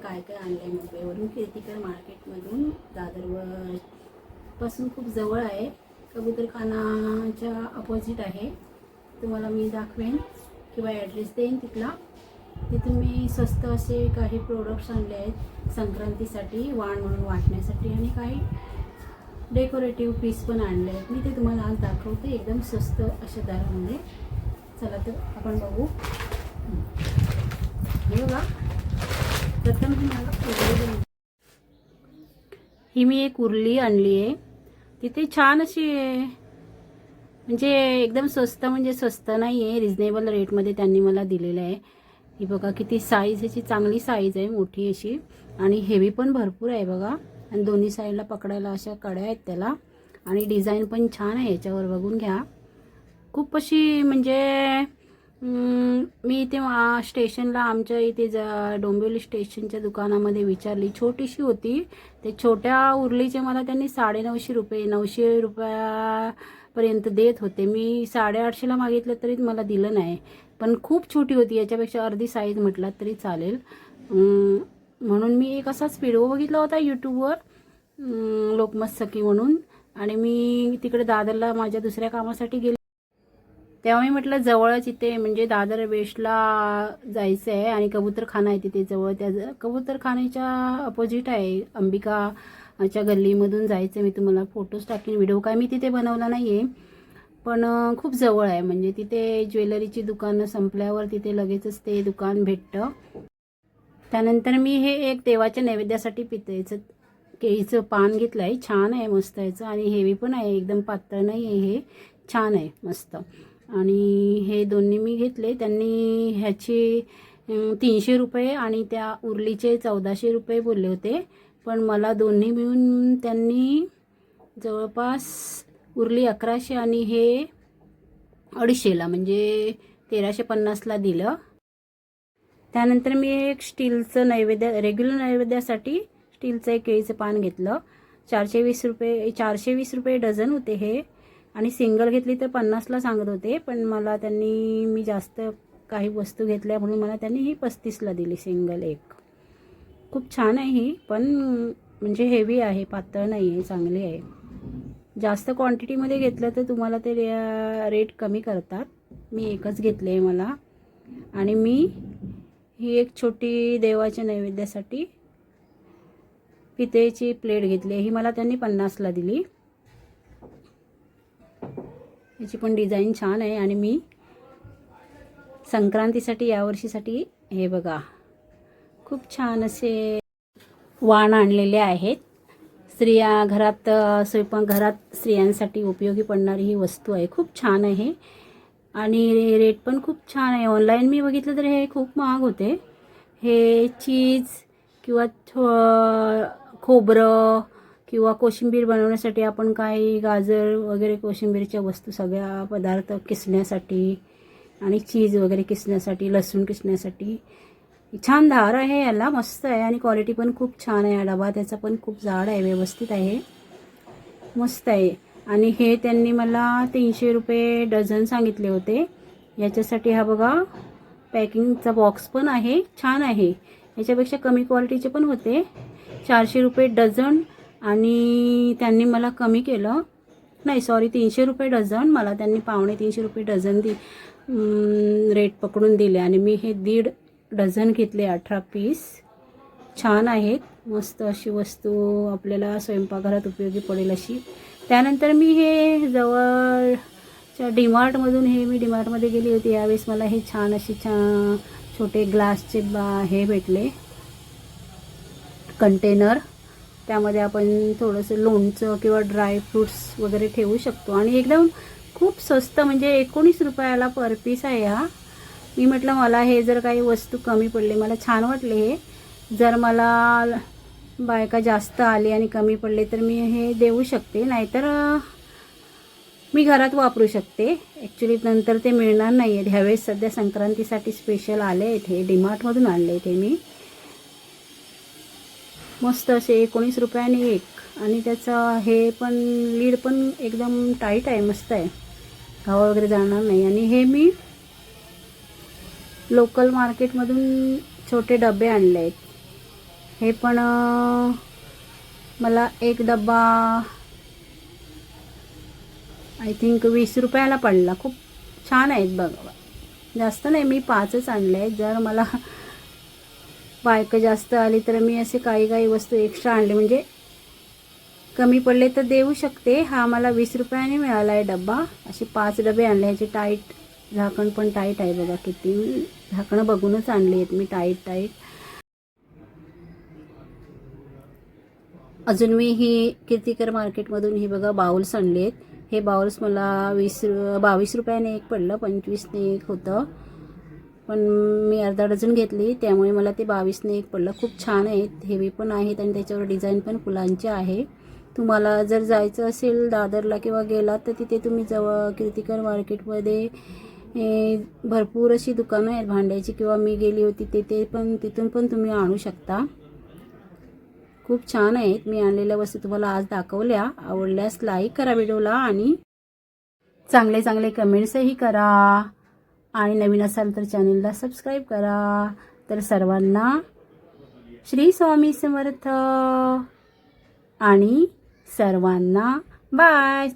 काय काय आणलं आहे मुंबईवरून. कीर्तिकर मार्केटमधून दादर पासून खूप जवळ आहे. कबूतरखानाच्या अपोजिट आहे. तुम्हाला मी दाखवेन किंवा ॲड्रेस देईन तिथला. तिथून मी स्वस्त असे काही प्रोडक्ट्स आणले आहेत संक्रांतीसाठी, वाण म्हणून वाटण्यासाठी, आणि काही डेकोरेटिव्ह पीस पण आणले आहेत. मी ते तुम्हाला आज दाखवते एकदम स्वस्त अशा दरामध्ये. चला तर आपण बघू. हे बघा, प्रथम तुम्हाला ही मी एक उरली आणली आहे. तिथे छान अशी म्हणजे एकदम स्वस्त, म्हणजे स्वस्त नाही आहे, रिजनेबल रेटमध्ये त्यांनी मला दिलेलं आहे. ही बघा किती साईज, याची चांगली साईज आहे, मोठी अशी, आणि हेवी पण भरपूर आहे बघा. आणि दोन्ही साईडला पकडायला अशा कड्या आहेत त्याला, आणि डिझाईन पण छान आहे याच्यावर, बघून घ्या. खूप अशी म्हणजे मी इथे स्टेशनला आमच्या इथे डोंबिवली स्टेशनच्या दुकानामध्ये विचारली, छोटीशी होती. ते छोट्या उरलीचे मला त्यांनी 950 रुपये, 900 रुपयापर्यंत देत होते. मी 850ला मागितलं तरी मला दिलं नाही, पण खूप छोटी होती, याच्यापेक्षा अर्धी साईज म्हटलात तरी चालेल. म्हणून मी एक असाच व्हिडिओ बघितला होता यूट्यूबवर, लोकमत सखी म्हणून, आणि मी तिकडे दादरला माझ्या दुसऱ्या कामासाठी गेले. तेव्हा मी म्हटलं जवळच इथे म्हणजे दादर वेस्टला जायचं आहे, आणि कबूतरखाना आहे तिथे जवळ. त्या कबूतरखान्याच्या अपोजिट आहे, अंबिकाच्या गल्लीमधून जायचं. मी तुम्हाला फोटोज टाकीन, व्हिडिओ काय मी तिथे बनवला नाही आहे, पण खूप जवळ आहे. म्हणजे तिथे ज्वेलरीची दुकानं संपल्यावर तिथे लगेचच ते दुकान भेटतं. त्यानंतर मी हे एक देवाच्या नैवेद्यासाठी पितेचं केळीचं पान घेतलं आहे. छान आहे, मस्त याचं, आणि हेवी पण आहे, एकदम पातळ नाही आहे, हे छान आहे, मस्त. आणि हे दोन्ही मी घेतले. त्यांनी ह्याची 300 रुपये आणि त्या उरलीचे 1400 रुपये बोलले होते, पण मला दोन्ही मिळून त्यांनी जवळपास उरली 1100 आणि हे 250ला, म्हणजे 1350ला दिलं. त्यानंतर मी एक स्टीलचं नैवेद्य, रेग्युलर नैवेद्यासाठी स्टीलचं एक केळीचं पान घेतलं. 420 रुपये डझन होते हे, आणि सिंगल घेतली तर 50ला सांगत होते, पण मला त्यांनी, मी जास्त काही वस्तू घेतल्या म्हणून मला त्यांनी ही 35ला दिली सिंगल एक. खूप छान आहे ही, पण म्हणजे हेवी आहे, पातळ नाही आहे, चांगली आहे. जास्त क्वांटिटीमध्ये घेतलं तर तुम्हाला ते रेट कमी करतात. मी एकच घेतले आहे मला. आणि मी ही एक छोटी देवाच्या नैवेद्यासाठी पितळेची प्लेट घेतली, ही मला त्यांनी 50ला दिली. याची पण डिझाईन छान आहे. आणि मी संक्रांतीसाठी, यावर्षीसाठी हे बघा खूप छान असे वाण आणलेले आहेत. स्त्रिया घरात, स्वयंपाकघरात स्त्रियांसाठी उपयोगी पडणारी ही वस्तू आहे. खूप छान आहे, आणि रेट पण खूप छान आहे. ऑनलाईन मी बघितलं तर हे खूप महाग होते. हे चीज किंवा खोबरं किंवा कोशिंबीर बनवण्यासाठी आपण काही गाजर वगैरे, कोशिंबीरच्या वस्तू, सगळ्या पदार्थ किसण्यासाठी, आणि चीज वगैरे किसण्यासाठी, लसूण किसण्यासाठी. छान धार आहे याला, मस्त आहे, आणि क्वालिटी पण खूप छान आहे. डबा त्याचा पण खूप जाड आहे, व्यवस्थित आहे, मस्त आहे. आणि हे त्यांनी मला 300 रुपये डझन सांगितले होते. याच्यासाठी हा बघा पॅकिंगचा बॉक्स पण आहे, छान आहे. याच्यापेक्षा कमी क्वालिटीचे पण होते, 400 रुपये डझन, आणि त्यांनी मला कमी केलं. नाही, सॉरी, 300 रुपये डझन, मला त्यांनी 350 रुपये डझन रेट पकडून दिले. आणि मी हे 1.5 डझन घेतले, 18 पीस. छान आहेत, मस्त अशी वस्तू आपल्याला स्वयंपाकघरात उपयोगी पडेल अशी. त्यानंतर मी हे जवळच्या डीमार्टमधून, हे मी डीमार्टमध्ये गेली होती यावेळेस, मला हे छान अशी छोटे ग्लासचे हे भेटले कंटेनर. त्यामध्ये आपण थोडंसं लोणचं किंवा ड्राय फ्रूट्स वगैरे ठेवू शकतो, आणि एकदम खूप स्वस्त, म्हणजे 19 रुपयाला पर पीस आहे हा. मी म्हटलं मला हे जर काही वस्तू कमी पडले, मला छान वाटले हे. जर मला बायका जास्त आली आणि कमी पडले तर मी हे देऊ शकते, नाहीतर मी घरात वापरू शकते. ॲक्च्युली नंतर ते मिळणार नाही आहेत. ह्यावेळेस सध्या संक्रांतीसाठी स्पेशल आले आहेत, हे डीमार्टमधून आणले ते मी. मस्त असे 19 रुपयाने एक, आणि त्याचं हे पण लीड पण एकदम टाईट आहे, मस्त आहे, हवा वगैरे जाणार नाही. आणि हे मी लोकल मार्केटमधून छोटे डबे आणले आहेत. हे पण मला एक डब्बा आय थिंक 20 रुपयाला पडला. खूप छान आहेत बघा. जास्त नाही, मी 5च आणले आहेत. जर मला बायका जास्त आली तर मी असे काही वस्तू एक्स्ट्रा आणले, म्हणजे कमी पडले तर देऊ शकते. हा मला 20 रुपयाने मिळाला आहे डब्बा. असे 5 डबे आणले. ह्याचे टाईट झाकण पण टाईट आहे बघा किती. झाकणं बघूनच आणली आहेत मी टाईट. अजून मी ही कीर्तिकर मार्केटमधून ही बघा बाउल्स आणले आहेत. हे बाउल्स मला 22 रुपयाने एक पडलं. 25ने एक होतं, पण मी अर्धा डझन घेतली त्यामुळे मला ते 22ने एक पडलं. खूप छान आहेत, हेवी पण आहेत आणि त्याच्यावर डिझाईन पण फुलांचे आहे. तुम्हाला जर जायचं असेल दादरला किंवा गेलात तर तिथे तुम्ही जवळ कीर्तिकर मार्केटमध्ये भरपूर अशी दुकानं आहेत भांड्याची, किंवा मी गेली होती तिथून पण तुम्ही आणू शकता. खूप छान आहेत. मी आणलेल्या वस्तू तुम्हाला आज दाखवल्या. आवडल्यास लाईक करा व्हिडिओला आणि चांगले कमेंट्सही करा. आणि नवीन असाल तर चॅनलला सबस्क्राईब करा. तर सर्वांना श्री स्वामी समर्थ आणि सर्वांना बाय.